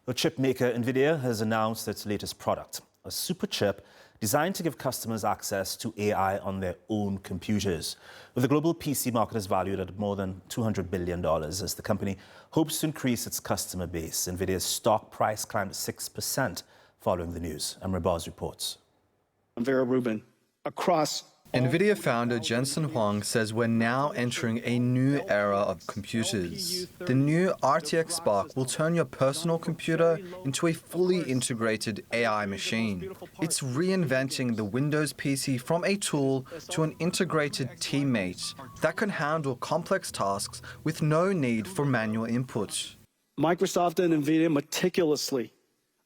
The chip maker Nvidia has announced its latest product, a superchip designed to give customers access to AI on their own computers. With the global PC market is valued at more than $200 billion as the company hopes to increase its customer base. Nvidia's stock price climbed 6% following the news. Amr reports. I'm Vera Rubin. Nvidia founder Jensen Huang says we're now entering a new era of computers. The new RTX Spark will turn your personal computer into a fully integrated AI machine. It's reinventing the Windows PC from a tool to an integrated teammate that can handle complex tasks with no need for manual input. Microsoft and Nvidia meticulously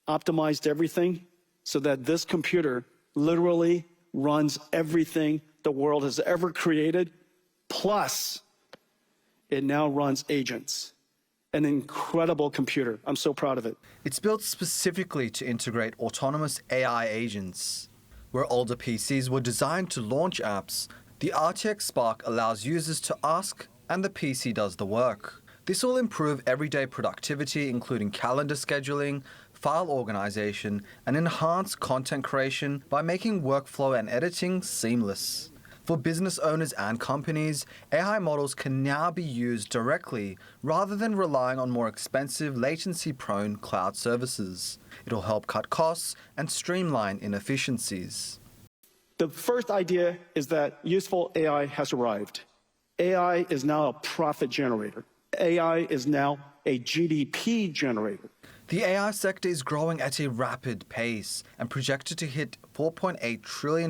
optimized everything so that this computer literally runs everything the world has ever created, plus it now runs agents. An incredible computer. I'm so proud of it. It's built specifically to integrate autonomous AI agents. Where older PCs were designed to launch apps, the RTX Spark allows users to ask, and the PC does the work. This will improve everyday productivity, including calendar scheduling, file organization, and enhance content creation by making workflow and editing seamless. For business owners and companies, AI models can now be used directly rather than relying on more expensive, latency-prone cloud services. It'll help cut costs and streamline inefficiencies. The first idea is that useful AI has arrived. AI is now a profit generator. AI is now a GDP generator. The AI sector is growing at a rapid pace and projected to hit $4.8 trillion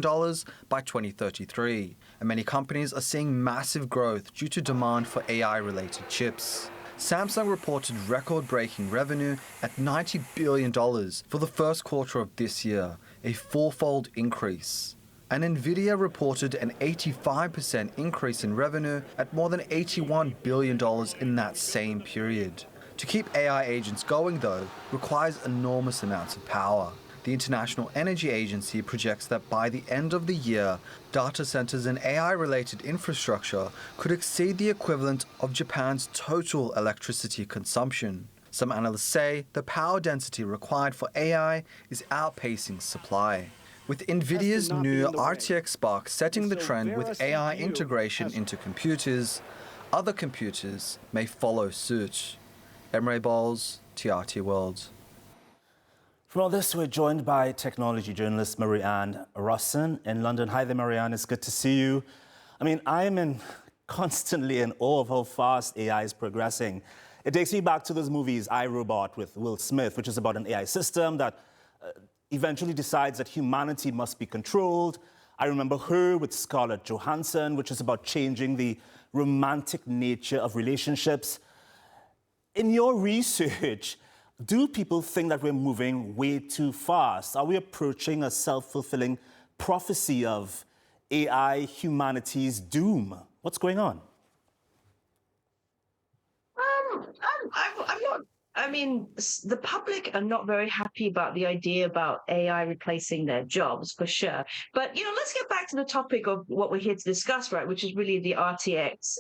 by 2033. And many companies are seeing massive growth due to demand for AI-related chips. Samsung reported record-breaking revenue at $90 billion for the first quarter of this year, a fourfold increase. And Nvidia reported an 85% increase in revenue at more than $81 billion in that same period. To keep AI agents going, though, requires enormous amounts of power. The International Energy Agency projects that by the end of the year, data centers and AI-related infrastructure could exceed the equivalent of Japan's total electricity consumption. Some analysts say the power density required for AI is outpacing supply. With Nvidia's new RTX Spark setting the trend with AI integration into computers, other computers may follow suit. Emre Bowles, TRT World. For all this, we're joined by technology journalist Ann Russon in London. Hi there, Ann. It's good to see you. I mean, I'm constantly in awe of how fast AI is progressing. It takes me back to those movies, I, Robot with Will Smith, which is about an AI system that eventually decides that humanity must be controlled. I remember Her with Scarlett Johansson, which is about changing the romantic nature of relationships. In your research, do people think that we're moving way too fast? Are we approaching a self-fulfilling prophecy of AI humanity's doom? What's going on? I'm not. I mean, the public are not very happy about the idea about AI replacing their jobs, for sure. But, let's get back to the topic of what we're here to discuss, right, which is really the RTX,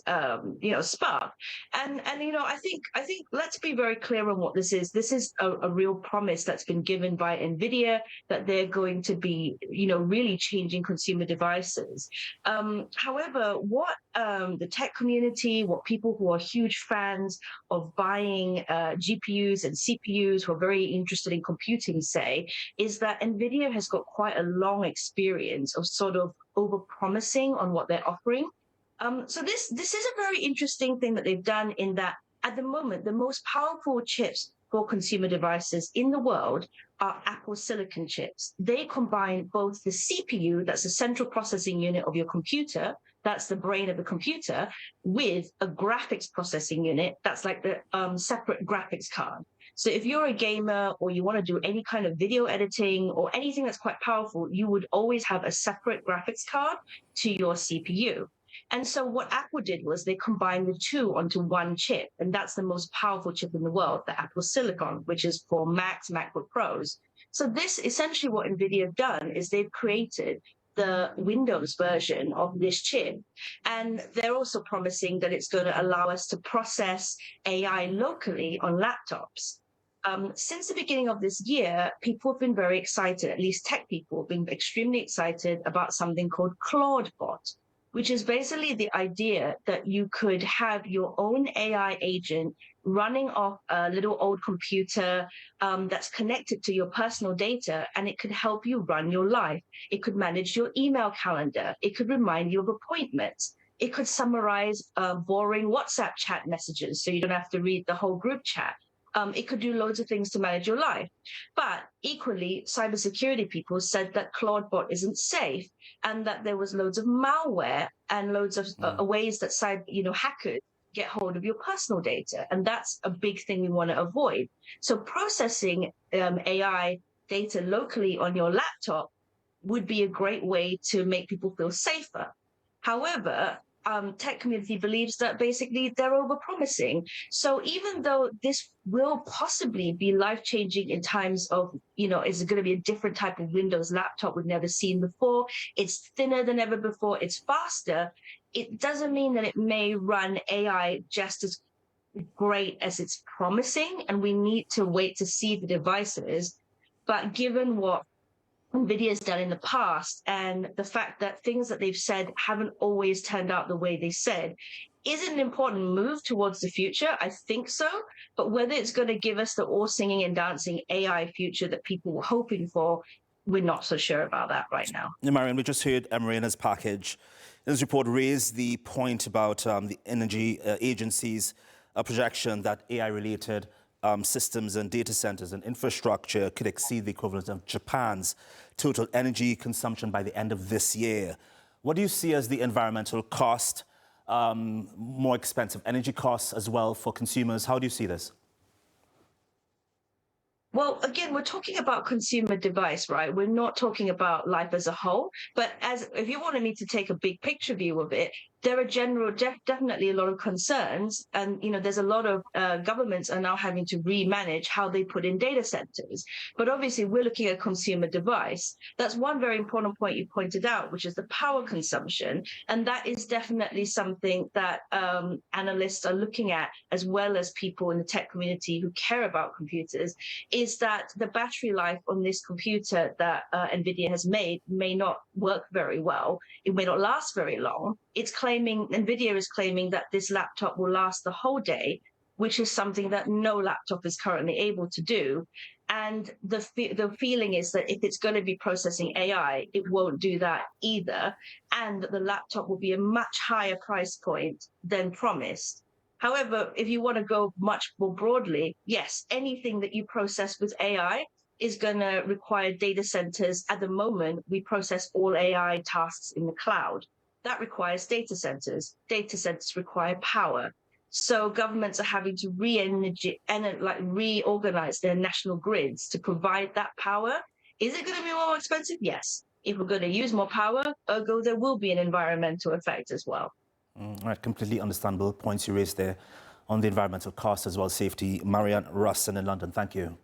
Spark. And I think let's be very clear on what this is. This is a real promise that's been given by Nvidia that they're going to be, really changing consumer devices. However, what the tech community, what people who are huge fans of buying GPUs and CPUs who are very interested in computing say, is that NVIDIA has got quite a long experience of sort of over-promising on what they're offering. So this is a very interesting thing that they've done in that at the moment, the most powerful chips for consumer devices in the world are Apple silicon chips. They combine both the CPU, that's the central processing unit of your computer, that's the brain of the computer, with a graphics processing unit, that's like the separate graphics card. So if you're a gamer or you want to do any kind of video editing or anything that's quite powerful, you would always have a separate graphics card to your CPU. And so what Apple did was they combined the two onto one chip, and that's the most powerful chip in the world, the Apple Silicon, which is for Macs, MacBook Pros. So this essentially what NVIDIA have done is they've created the Windows version of this chip. And they're also promising that it's going to allow us to process AI locally on laptops. Since the beginning of this year, people have been very excited, at least tech people have been extremely excited about something called Claude-bot, which is basically the idea that you could have your own AI agent running off a little old computer that's connected to your personal data, and it could help you run your life. It could manage your email calendar. It could remind you of appointments. It could summarize boring WhatsApp chat messages so you don't have to read the whole group chat. It could do loads of things to manage your life. But equally, cybersecurity people said that Claude-bot isn't safe and that there was loads of malware and loads of ways that hackers get hold of your personal data. And that's a big thing we want to avoid. So processing AI data locally on your laptop would be a great way to make people feel safer. However, tech community believes that basically they're overpromising. So even though this will possibly be life-changing in times of, is it going to be a different type of Windows laptop we've never seen before? It's thinner than ever before. It's faster. It doesn't mean that it may run AI just as great as it's promising, and we need to wait to see the devices. But given what Nvidia has done in the past and the fact that things that they've said haven't always turned out the way they said, is it an important move towards the future? I think so. But whether it's going to give us the all singing and dancing AI future that people were hoping for, we're not so sure about that right now. Marian, we just heard Marina's package. This report raised the point about the energy agency's projection that AI-related systems and data centers and infrastructure could exceed the equivalent of Japan's total energy consumption by the end of this year. What do you see as the environmental cost, more expensive energy costs as well for consumers? How do you see this? Well, again, we're talking about consumer device, right? We're not talking about life as a whole. But if you wanted me to take a big picture view of it, there are definitely a lot of concerns. And, there's a lot of governments are now having to remanage how they put in data centers. But obviously, we're looking at consumer device. That's one very important point you pointed out, which is the power consumption. And that is definitely something that analysts are looking at, as well as people in the tech community who care about computers, is that the battery life on this computer that Nvidia has made may not work very well. It may not last very long. Nvidia is claiming that this laptop will last the whole day, which is something that no laptop is currently able to do. And the feeling is that if it's going to be processing AI, it won't do that either. And the laptop will be a much higher price point than promised. However, if you want to go much more broadly, yes, anything that you process with AI is going to require data centers. At the moment, we process all AI tasks in the cloud. That requires data centers. Data centers require power. So governments are having to reorganize their national grids to provide that power. Is it going to be more expensive? Yes. If we're going to use more power, ergo, there will be an environmental effect as well. Right, completely understandable points you raised there on the environmental cost as well as safety. Ann Russon in London, thank you.